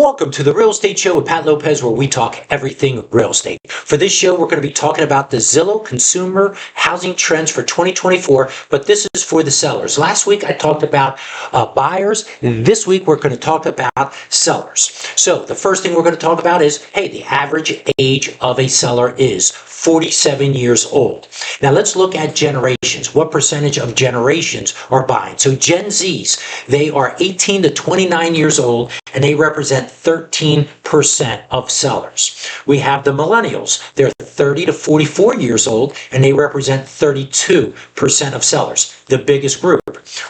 Welcome to the Real Estate Show with Pat Lopez, where we talk everything real estate. For this show, we're going to be talking about the Zillow consumer housing trends for 2024, but this is for the sellers. Last week, I talked about buyers. This week, we're going to talk about sellers. So the first thing we're going to talk about is, hey, the average age of a seller is 47 years old. Now, let's look at generations. What percentage of generations are buying? So Gen Zs, they are 18 to 29 years old, and they represent 13% of sellers. We have the millennials. They're 30 to 44 years old, and they represent 32% of sellers, the biggest group.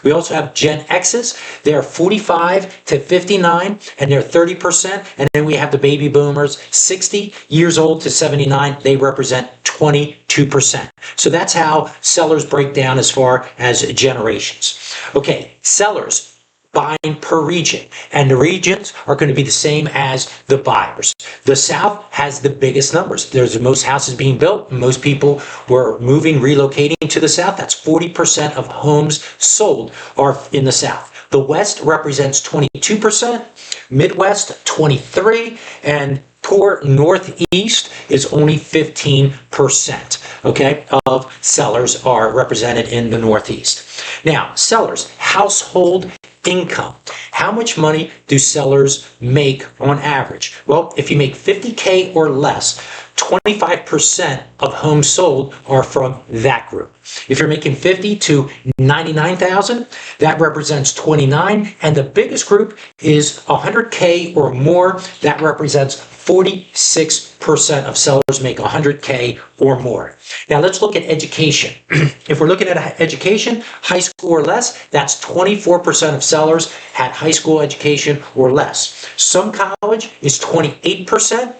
We also have Gen X's. They're 45 to 59, and they're 30%. And then we have the baby boomers, 60 years old to 79. They represent 22%. So that's how sellers break down as far as generations. Okay, sellers buying per region, and the regions are going to be the same as the buyers. The South has the biggest numbers. There's the most houses being built. Most people were moving, relocating to the South. That's 40% of homes sold are in the South. The West represents 22%, Midwest 23%, and poor Northeast is only 15%, okay, of sellers are represented in the Northeast. Now, sellers, household income. How much money do sellers make on average? Well, if you make $50K or less, 25% of homes sold are from that group. If you're making $50,000 to $99,000, that represents 29, and the biggest group is $100K or more. That represents 46% of sellers make $100K or more. Now let's look at education. If we're looking at education, high school or less, that's 24% of sellers had high school education or less. Some college is 28%.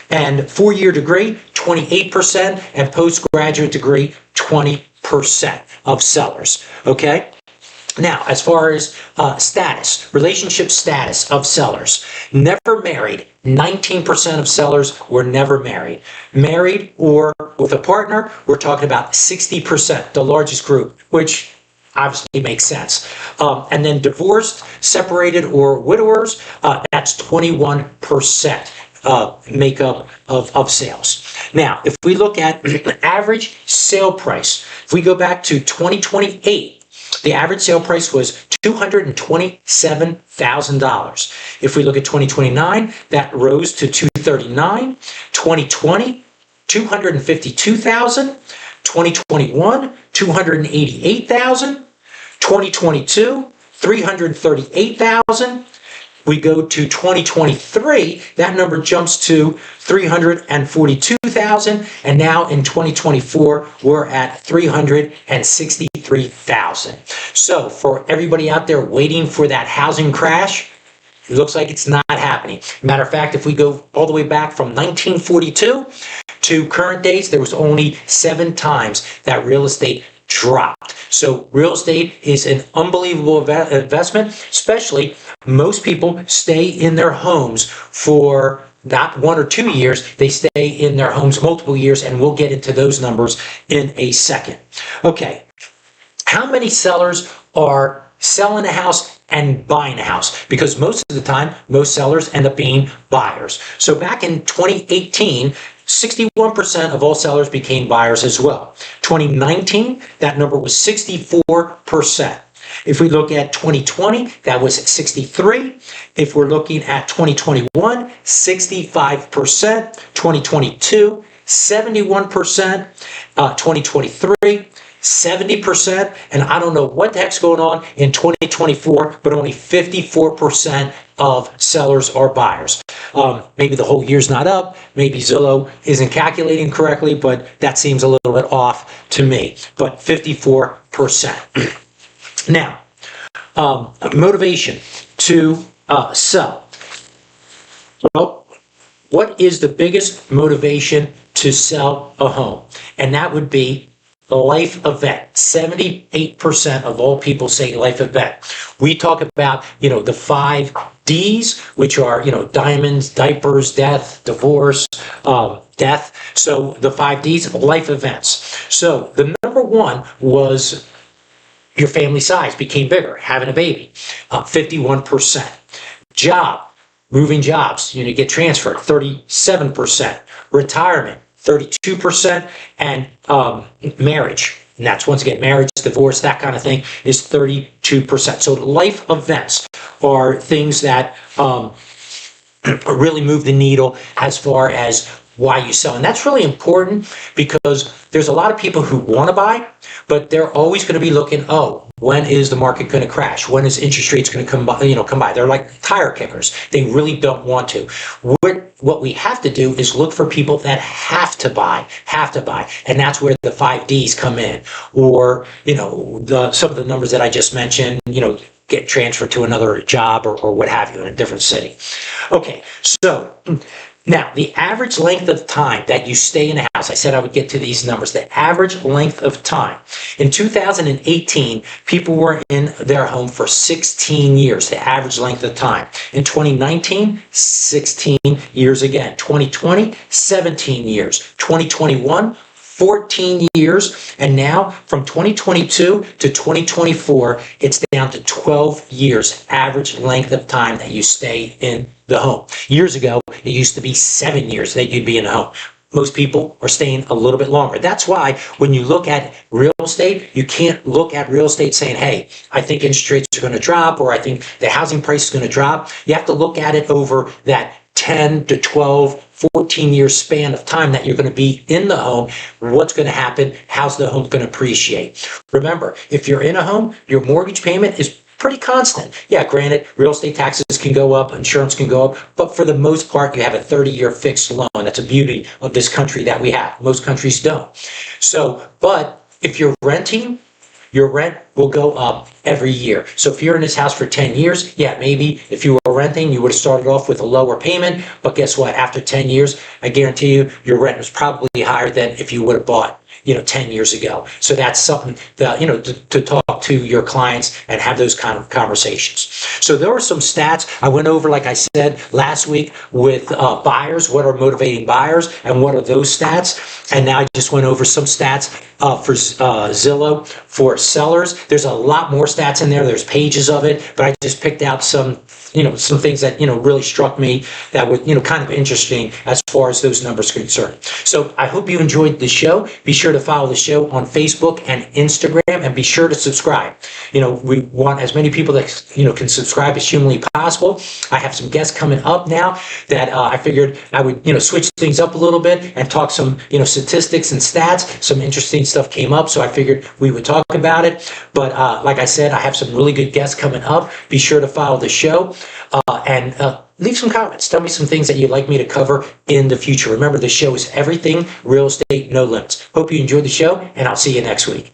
And four-year degree, 28%, and postgraduate degree, 20% of sellers, okay? Now, as far as status, relationship status of sellers, never married, 19% of sellers were never married. Married or with a partner, we're talking about 60%, the largest group, which obviously makes sense. And then divorced, separated, or widowers, that's 21%. Makeup of sales. Now, if we look at the average sale price, if we go back to 2028, the average sale price was $227,000. If we look at 2029, that rose to $239,000. 2020, $252,000. 2021, $288,000. 2022, $338,000. We go to 2023, that number jumps to $342,000, and now in 2024, we're at $363,000. So for everybody out there waiting for that housing crash, it looks like it's not happening. Matter of fact, if we go all the way back from 1942 to current days, there was only 7 times that real estate dropped. So real estate is an unbelievable investment, especially most people stay in their homes for not 1 or 2 years. They stay in their homes multiple years, and we'll get into those numbers in a second. Okay, how many sellers are selling a house and buying a house? Because most of the time, most sellers end up being buyers. So back in 2018, 61% of all sellers became buyers as well. 2019, that number was 64%. If we look at 2020, that was 63. If we're looking at 2021, 65%. 2022, 71%. 2023, 70%, and I don't know what the heck's going on in 2024, but only 54% of sellers are buyers. Maybe the whole year's not up, maybe Zillow isn't calculating correctly, but that seems a little bit off to me, but 54%. Now, motivation to sell. Well, what is the biggest motivation to sell a home? And that would be life event. 78% of all people say life event. We talk about, the 5 Ds, which are, diamonds, diapers, death, divorce, death. So the 5 Ds, life events. So the number 1 was your family size became bigger, having a baby, 51%. Job, Moving jobs, you get transferred, 37%. Retirement, 32%. And marriage, and that's once again marriage, divorce, that kind of thing, is 32%. So life events are things that really move the needle as far as why you sell. And that's really important because there's a lot of people who want to buy, but they're always going to be looking, oh, when is the market going to crash? When is interest rates going to come by? They're like tire kickers. They really don't want to. What we have to do is look for people that have to buy. And that's where the 5Ds come in, or, some of the numbers that I just mentioned, get transferred to another job or what have you in a different city. Okay, so now, the average length of time that you stay in a house, I said I would get to these numbers, the average length of time. In 2018, people were in their home for 16 years, the average length of time. In 2019, 16 years again. 2020, 17 years. 2021, 14 years, and now from 2022 to 2024, it's down to 12 years, average length of time that you stay in the home. Years ago, it used to be 7 years that you'd be in the home. Most people are staying a little bit longer. That's why when you look at real estate, you can't look at real estate saying, hey, I think interest rates are going to drop, or I think the housing price is going to drop. You have to look at it over that 10 to 12, 14-year span of time that you're going to be in the home. What's going to happen? How's the home going to appreciate? Remember, if you're in a home, your mortgage payment is pretty constant. Yeah, granted, real estate taxes can go up, insurance can go up, but for the most part, you have a 30-year fixed loan. That's a beauty of this country that we have. Most countries don't. So, but if you're renting, your rent will go up every year. So if you're in this house for 10 years, yeah, maybe if you were renting, you would have started off with a lower payment. But guess what? After 10 years, I guarantee you, your rent was probably higher than if you would have bought 10 years ago. So that's something that, to talk to your clients and have those kind of conversations. So there are some stats I went over, like I said, last week with buyers. What are motivating buyers and what are those stats? And now I just went over some stats for Zillow for sellers. There's a lot more stats in there. There's pages of it, but I just picked out some things that, really struck me that were, kind of interesting as far as those numbers are concerned. So I hope you enjoyed the show. Be sure to follow the show on Facebook and Instagram, and be sure to subscribe. We want as many people that, can subscribe as humanly possible. I have some guests coming up now that I figured I would, switch things up a little bit and talk some, statistics and stats. Some interesting stuff came up, so I figured we would talk about it. But like I said, I have some really good guests coming up. Be sure to follow the show and leave some comments. Tell me some things that you'd like me to cover in the future. Remember, the show is everything real estate, no limits. Hope you enjoyed the show, and I'll see you next week.